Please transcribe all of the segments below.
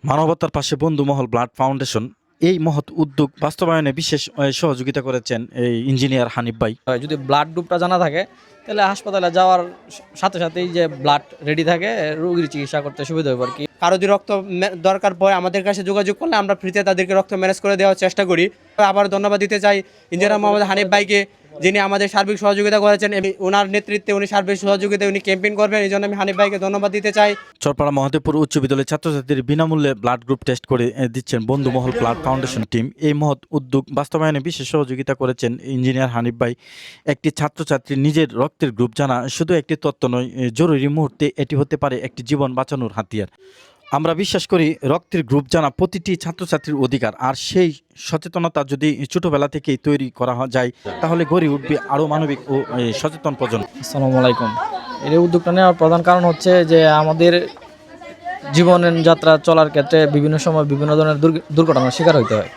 মানবতার পাশে বন্ধুমহল blood foundation এই মহৎ উদ্যোগ বাস্তবায়নে বিশেষ সহযোগিতা করেছেন এই ইঞ্জিনিয়ার হানিফ ভাই। যদি ব্লাড গ্রুপটা জানা থাকে তাহলে হাসপাতালে যাওয়ার সাথে সাথেই যে ব্লাড রেডি থাকে রোগীর চিকিৎসা করতে সুবিধা হবে আর কি। কারো যদি রক্ত দরকার পড়ে আমাদের কাছে যোগাযোগ করলে আমরা ফ্রিতে তাদেরকে রক্ত ম্যানেজ করে দেওয়ার চেষ্টা করি। আবার ধন্যবাদ দিতে চাই ইঞ্জিনিয়ার মোহাম্মদ হানিফ ভাইকে, যিনি আমাদের সার্বিক সহযোগিতা করেছেন। ওনার নেতৃত্বে উনি সার্বিক সহযোগিতায় উনি ক্যাম্পেইন করবেন, এই জন্য আমি হানিফ ভাইকে ধন্যবাদ দিতে চাই। চরপাড়া মহাদেবপুর উচ্চ বিদ্যালয়ের ছাত্রছাত্রীদের বিনামূল্যে ব্লাড গ্রুপ টেস্ট করে দিচ্ছেন বন্ধুমহল ব্লাড ফাউন্ডেশন টিম। এই মহৎ উদ্যোগ বাস্তবায়নে বিশেষ সহযোগিতা করেছেন ইঞ্জিনিয়ার হানিফ ভাই। একটি ছাত্রছাত্রীর নিজের রক্তের গ্রুপ জানা শুধু একটি তথ্য নয়, জরুরি মুহূর্তে এটি হতে পারে একটি জীবন বাঁচানোর হাতিয়ার। আমরা বিশ্বাস করি রক্তের গ্রুপ জানা প্রতিটি ছাত্রছাত্রীর অধিকার, আর সেই সচেতনতা যদি ছোটবেলা থেকেই তৈরি করা যায় তাহলে গড়ে উঠবে আরও মানবিক ও সচেতন প্রজন্ম। আসসালামু আলাইকুম। এই উদ্যোগটা নেওয়ার প্রধান কারণ হচ্ছে যে আমাদের জীবনের যাত্রা চলার ক্ষেত্রে বিভিন্ন সময় বিভিন্ন ধরনের দুর্ঘটনার শিকার হইতে হয়।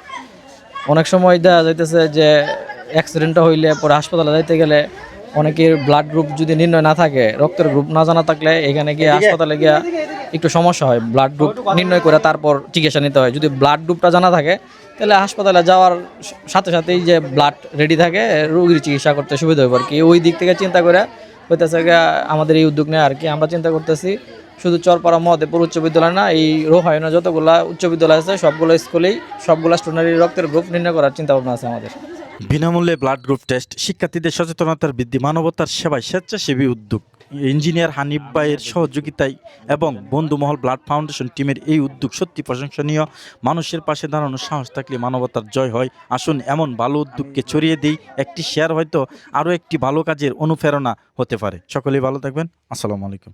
অনেক সময় দেখা যাইতেছে যে অ্যাক্সিডেন্টটা হইলে পরে হাসপাতালে যাইতে গেলে অনেকের ব্লাড গ্রুপ যদি নির্ণয় না থাকে, রক্তের গ্রুপ না জানা থাকলে এখানে গিয়ে হাসপাতালে গিয়ে একটু সমস্যা হয়। ব্লাড গ্রুপ নির্ণয় করে তারপর চিকিৎসা নিতে হয়। যদি ব্লাড গ্রুপটা জানা থাকে তাহলে হাসপাতালে যাওয়ার সাথে সাথেই যে ব্লাড রেডি থাকে রোগীর চিকিৎসা করতে সুবিধা হবে আর কি। ওই দিক থেকে চিন্তা করে হইতেছে আমাদের এই উদ্যোগ নেয় আর কি। আমরা চিন্তা করতেছি শুধু চরপাড়া মহাদেবপুর উচ্চ বিদ্যালয় না, এই রোহায়না যতগুলা উচ্চ বিদ্যালয় আছে সবগুলো স্কুলেই সবগুলা স্টুডেন্টের রক্তের গ্রুপ নির্ণয় করার চিন্তা ভাবনা আছে আমাদের। বিনামূল্যে ব্লাড গ্রুপ টেস্ট, শিক্ষার্থীদের সচেতনতার বৃদ্ধি, মানবতার সেবায় স্বেচ্ছাসেবী উদ্যোগ। ইঞ্জিনিয়ার হানিফ ভাইয়ের সহযোগিতায় এবং বন্ধুমহল ব্লাড ফাউন্ডেশন টিমের এই উদ্যোগ সত্যি প্রশংসনীয়। মানুষের পাশে দাঁড়ানোর সাহস থাকলে মানবতার জয় হয়। আসুন এমন ভালো উদ্যোগকে ছড়িয়ে দিই। একটি শেয়ার হয়তো আরও একটি ভালো কাজের অনুপ্রেরণা হতে পারে। সকলেই ভালো থাকবেন। আসসালামু আলাইকুম।